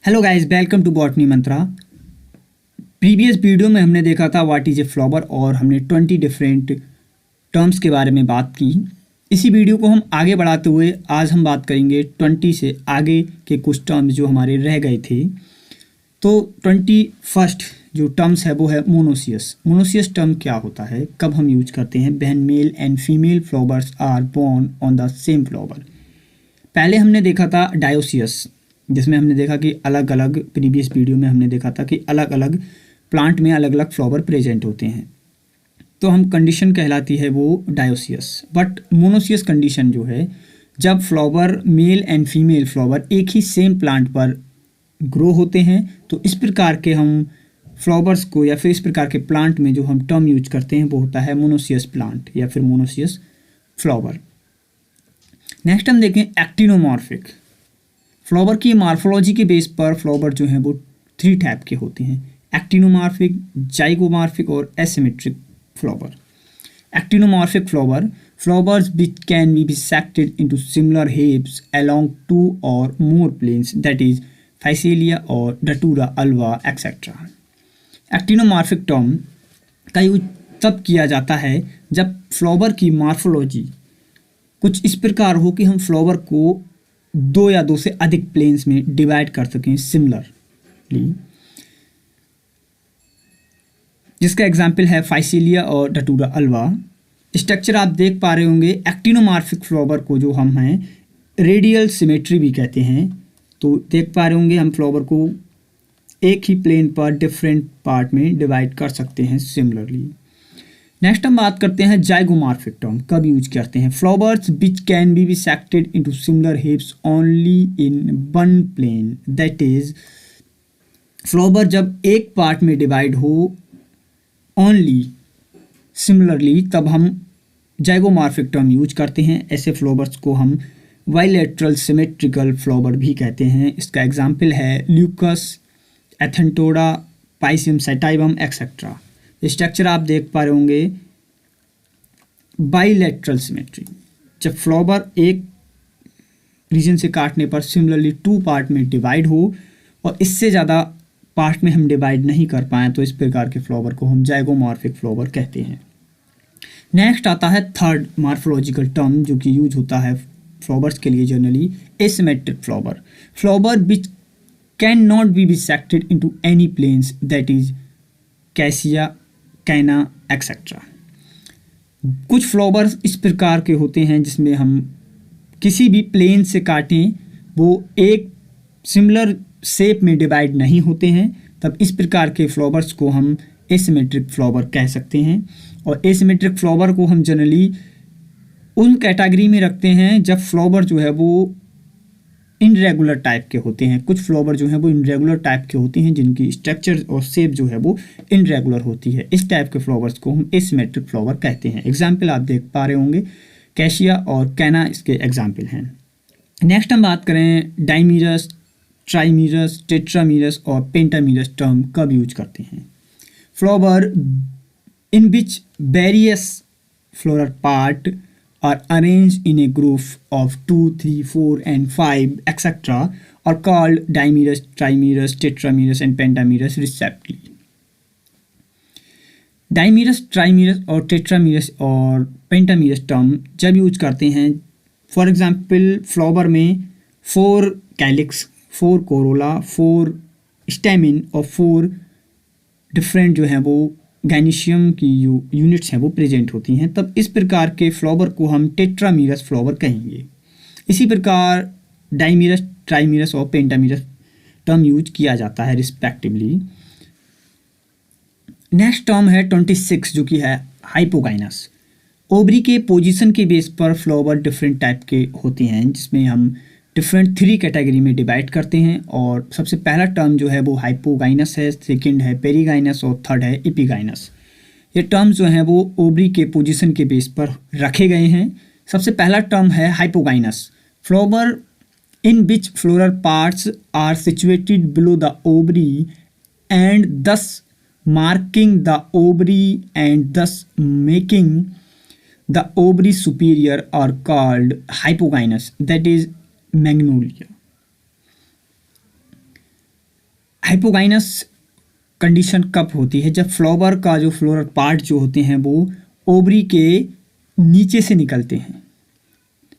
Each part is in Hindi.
Hello guys, welcome to Botany Mantra. Previous video में हमने देखा था व्हाट इज़ ए फ्लावर और हमने 20 डिफरेंट टर्म्स के बारे में बात की। इसी वीडियो को हम आगे बढ़ाते हुए आज हम बात करेंगे 20 से आगे के कुछ टर्म्स जो हमारे रह गए थे। तो 21st जो टर्म्स है वो है मोनोसियस। मोनोसियस टर्म क्या होता है, कब हम यूज करते हैं? When male and female flowers are borne on the same flower. पहले हमने देखा था डायोसियस, जिसमें हमने देखा कि अलग अलग प्रीवियस वीडियो में हमने देखा था कि अलग अलग प्लांट में अलग अलग फ्लावर प्रेजेंट होते हैं, तो हम कंडीशन कहलाती है वो डायोसियस। बट मोनोसियस कंडीशन जो है, जब flower mail and female flower एक ही सेम प्लांट पर ग्रो होते हैं, तो इस प्रकार के हम फ्लावर्स को या फिर इस प्रकार के प्लांट में जो हम टर्म यूज करते हैं वो होता है मोनोसियस प्लांट या फिर मोनोसियस फ्लावर। नेक्स्ट हम देखें एक्टिनोमॉर्फिक। फ्लावर की मार्फोलॉजी के बेस पर फ्लावर जो हैं वो 3 टाइप के होते हैं: एक्टिनोमॉर्फिक, जाइगोमॉर्फिक और asymmetric flower. Actinomorphic flower, flowers which can be bisected into similar heaps along 2 or more planes, that is Phacelia और Datura alba etc. Actinomorphic term का यूज तब किया जाता है जब फ्लावर की मार्फोलॉजी कुछ इस प्रकार हो कि हम फ्लावर को 2 या 2 से अधिक प्लेन्स में डिवाइड कर सकें सिमिलरली, जिसका एग्जाम्पल है फाइसीलिया और डटूरा अल्वा। स्ट्रक्चर आप देख पा रहे होंगे। एक्टिनोमॉर्फिक फ्लावर को जो हम हैं रेडियल सिमेट्री भी कहते हैं। तो देख पा रहे होंगे हम फ्लावर को एक ही प्लेन पर डिफरेंट पार्ट में डिवाइड कर सकते हैं सिमिलरली। नेक्स्ट हम बात करते हैं जाइगोमॉर्फिक टर्म, कब यूज करते हैं? Flowers which can be bisected into similar halves only in one plane, that is flower जब एक पार्ट में डिवाइड हो ओनली सिमिलरली, तब हम जाइगोमॉर्फिक टर्म यूज करते हैं। ऐसे फ्लावर्स को हम बाइलेटरल सिमेट्रिकल फ्लावर भी कहते हैं। इसका एग्जाम्पल है ल्यूकस, एथेंटोडा, पाइसियम सैटाइवम एक्सेट्रा। स्ट्रक्चर आप देख पा रहे होंगे। बाइलेटरल सिमेट्री, जब फ्लावर एक रीजन से काटने पर सिमिलरली 2 पार्ट में डिवाइड हो और इससे ज़्यादा पार्ट में हम डिवाइड नहीं कर पाएँ, तो इस प्रकार के फ्लावर को हम जाइगोमॉर्फिक फ्लावर कहते हैं। नेक्स्ट आता है थर्ड मार्फोलॉजिकल टर्म जो कि यूज होता है फ्लावर्स के लिए generally, asymmetric flower. Flower which can not be bisected into any planes, that is cassia, canna etcetera. कुछ फ्लावर्स इस प्रकार के होते हैं जिसमें हम किसी भी प्लेन से काटें वो एक सिमिलर शेप में डिवाइड नहीं होते हैं, तब इस प्रकार के फ्लावर्स को हम एसिमेट्रिक फ्लावर कह सकते हैं। और एसिमेट्रिक फ्लावर को हम जनरली उन कैटेगरी में रखते हैं जब फ्लावर जो है वो इनरेगुलर टाइप के होते हैं। कुछ फ्लावर जो हैं वो इनरेगुलर टाइप के होते हैं जिनकी स्ट्रक्चर और शेप जो है वो इनरेगुलर होती है। इस टाइप के फ्लावर्स को हम एसिमेट्रिक फ्लावर कहते हैं। एग्जाम्पल आप देख पा रहे होंगे, कैशिया और कैना इसके एग्जाम्पल हैं। नेक्स्ट हम बात करें डाइमीरस, ट्राइमीरस, टेट्रामीरस और पेंटामीरस टर्म कब यूज करते हैं? Flower in which various floral part are arranged in a group of 2, 3, 4 and 5 etc. are called dimerous, trimerous, tetramerous and pentamerous respectively. डाइमीरस, ट्राइमीरस और टेट्रामीरस और पेंटामीरस टर्म जब यूज करते हैं, फॉर एग्जांपल फ्लावर में 4 कैलिक्स, 4 कोरोला, 4 स्टेमिन और 4 डिफरेंट जो हैं वो गाइनीशियम की जो यूनिट्स हैं वो प्रेजेंट होती हैं, तब इस प्रकार के फ्लावर को हम टेट्रामीरस फ्लावर कहेंगे। इसी प्रकार डाइमीरस, ट्राइमीरस और पेंटामीरस टर्म यूज किया जाता है रिस्पेक्टिवली। नेक्स्ट टर्म है 26 जो कि है हाइपोगाइनस। ओवरी के पोजीशन के बेस पर फ्लावर डिफरेंट टाइप के होते हैं, जिसमें हम डिफरेंट 3 कैटेगरी में डिवाइड करते हैं। और सबसे पहला टर्म जो है वो हाइपोगाइनस है, सेकंड है पेरीगाइनस और थर्ड है एपिगाइनस। ये टर्म्स जो हैं वो ओवरी के पोजीशन के बेस पर रखे गए हैं। सबसे पहला टर्म है hypogynous. Flower in which floral parts are situated below the ovary and thus marking the ovary and thus making the ovary superior are called hypogynous, that is magnolia. Hypogynous condition कब होती है? जब फ्लावर का जो फ्लोरल पार्ट जो होते हैं वो ओवरी के नीचे से निकलते हैं।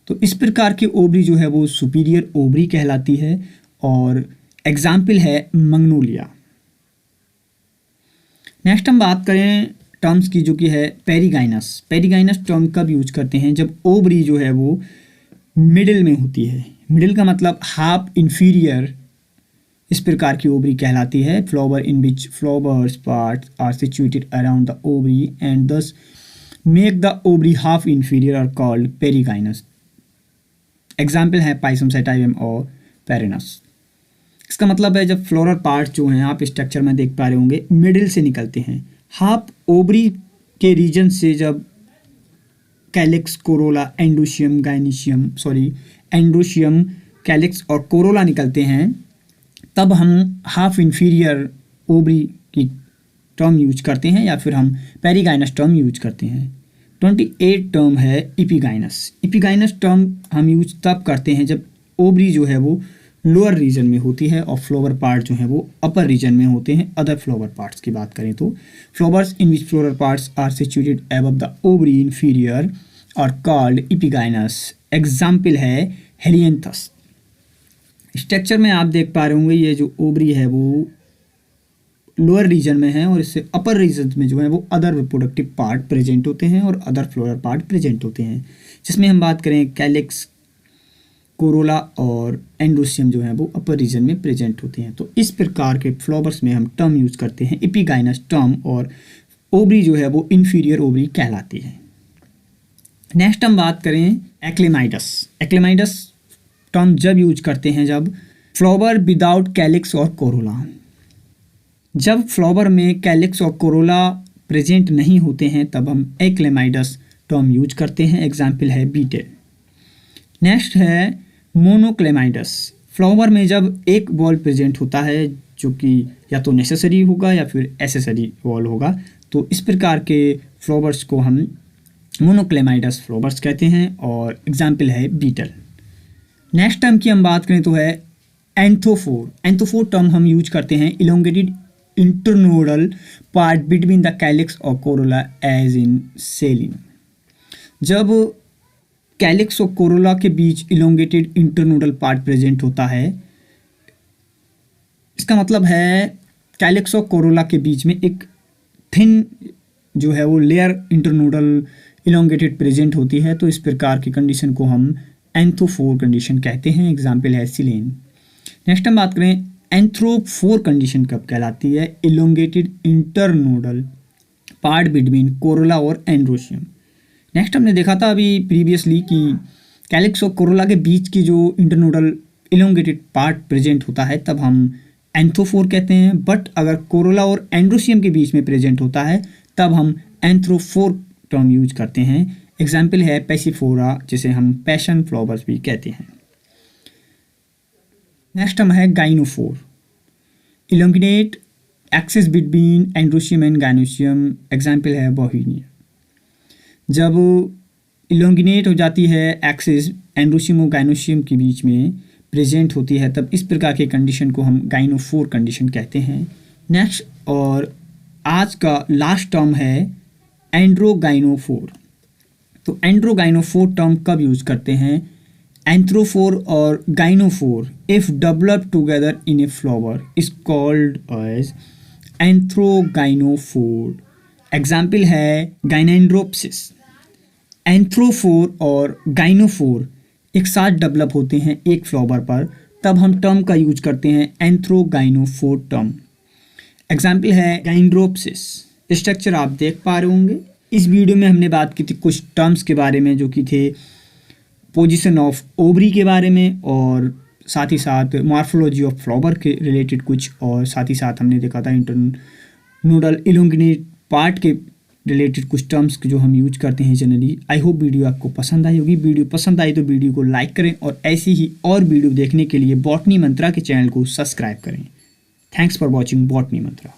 तो इस प्रकार की ओवरी जो है वो सुपीरियर ओवरी कहलाती है और एग्जाम्पल है मैग्नोलिया। नेक्स्ट हम बात करें टर्म्स की जो कि है पेरिगाइनस। पेरिगाइनस टर्म कब यूज करते हैं? जब ओवरी जो है वो मिडिल में होती है। मिडिल का मतलब हाफ इंफीरियर, इस प्रकार की ओवरी कहलाती है। Flower in which flowers parts are situated around the ovary and thus make the ovary half inferior are called perigynous. Example है पाइसम सेटाइवम और पेरेनस। इसका मतलब है जब फ्लोरल पार्ट जो हैं आप स्ट्रक्चर में देख पा रहे होंगे मिडिल से निकलते हैं। हाफ ओवरी के रीजन से जब कैलिक्स, कोरोला, एंडोशियम, कैलिक्स और कोरोला निकलते हैं तब हम हाफ इंफीरियर ओवरी की टर्म यूज करते हैं या फिर हम पेरिगाइनस टर्म यूज करते हैं। 28 टर्म है इपिगाइनस। इपिगाइनस टर्म हम यूज तब करते हैं जब ओवरी जो है वो लोअर रीजन में होती है और फ्लावर पार्ट जो है वो अपर रीजन में होते हैं। अदर फ्लावर पार्ट्स की बात करें तो flowers in which floral parts are situated above the ovary inferior are called epigynous. Example है हेलियंथस। स्ट्रक्चर में आप देख पा रहे होंगे ये जो ओवरी है वो लोअर रीजन में है और इससे अपर रीजन में जो है वो अदर रिप्रोडक्टिव पार्ट प्रेजेंट होते हैं और अदर फ्लोरल पार्ट प्रेजेंट होते हैं, जिसमें हम बात करें कैलिक्स, कोरोला और एंडोशियम जो है वो अपर रीजन में प्रेजेंट होते हैं। तो इस प्रकार के फ्लावर्स में हम टर्म यूज करते हैं इपिगाइनस टर्म और ओवरी जो है वो इंफीरियर ओवरी कहलाती है। नेक्स्ट हम बात करें एक्लेमाइडस। एक्लेमाइडस टर्म जब यूज करते हैं जब फ्लावर विदाउट कैलिक्स और कोरोला। जब फ्लावर में कैलिक्स और कोरोला प्रेजेंट नहीं होते हैं तब हम एक्लेमाइडस टर्म यूज करते हैं। एग्जाम्पल है बीटेल। नेक्स्ट है मोनोक्लेमाइडस। फ्लावर में जब एक बॉल प्रेजेंट होता है जो कि या तो नेसेसरी होगा या फिर एसेसरी बॉल होगा, तो इस प्रकार के फ्लावर्स को हम मोनोक्लेमाइडस फ्लावर्स कहते हैं और एग्जाम्पल है बीटल। नेक्स्ट टर्म की हम बात करें तो है एंथोफोर। एंथोफोर टर्म हम यूज करते हैं elongated internodal part between the calyx और कोरोला एज इन सेलिन। जब कैलिक्स और कोरोला के बीच इलोंगेटेड इंटरनोडल पार्ट प्रेजेंट होता है, इसका मतलब है कैलिक्स और कोरोला के बीच में एक थिन जो है वो लेयर इंटरनोडल इलोंगेटेड प्रेजेंट होती है, तो इस प्रकार की कंडीशन को हम एंथोफोर कंडीशन कहते हैं। एग्जाम्पल है सिलेन। नेक्स्ट हम बात करें एंथ्रोफोर कंडीशन कब कहलाती है? Elongated internodal part between Corolla और एंड्रोशियम। नेक्स्ट हमने देखा था अभी प्रीवियसली कि कैलिक्स और कोरोला के बीच की जो इंटरनोडल इलोंगेटेड पार्ट प्रेजेंट होता है तब हम एंथोफोर कहते हैं, बट अगर कोरोला और एंड्रोशियम के बीच में प्रेजेंट होता है तब हम एंथ्रोफोर टर्म यूज करते हैं। एग्जाम्पल है पैसिफोरा, जिसे हम पैशन फ्लावर्स भी कहते हैं। नेक्स्ट हम है gynophore. Elongated axis between androecium and gynoecium. Example है बोहीनिया। जब इलोंगिनेट हो जाती है एक्सिस एंड्रोशियम और गाइनोशियम के बीच में प्रेजेंट होती है तब इस प्रकार के कंडीशन को हम गाइनोफोर कंडीशन कहते हैं। नेक्स्ट और आज का लास्ट टर्म है एंड्रोगाइनोफोर। तो एंड्रोगाइनोफोर टर्म कब यूज करते हैं? एंथ्रोफोर और gynophore if develop together in a flower is called as androgynophore. Example है गाइनेंड्रोप्सिस। एंथ्रोफोर और गाइनोफोर एक साथ डेवलप होते हैं एक फ्लावर पर, तब हम टर्म का यूज करते हैं एंथ्रोगाइनोफोर टर्म। एग्जाम्पल है गाइनेंड्रोप्सिस। स्ट्रक्चर आप देख पा रहे होंगे। इस वीडियो में हमने बात की थी कुछ टर्म्स के बारे में जो कि थे पोजीशन ऑफ ओवरी के बारे में और साथ ही साथ मॉर्फोलॉजी ऑफ फ्लावर के रिलेटेड कुछ, और साथ ही साथ हमने देखा था इंटरनोडल इलोंगिनेट पार्ट के रिलेटेड कुछ टर्म्स जो हम यूज करते हैं जनरली। आई होप वीडियो आपको पसंद आई होगी। वीडियो पसंद आई तो वीडियो को लाइक करें और ऐसी ही और वीडियो देखने के लिए बॉटनी मंत्रा के चैनल को सब्सक्राइब करें। Thanks for watching botany Mantra.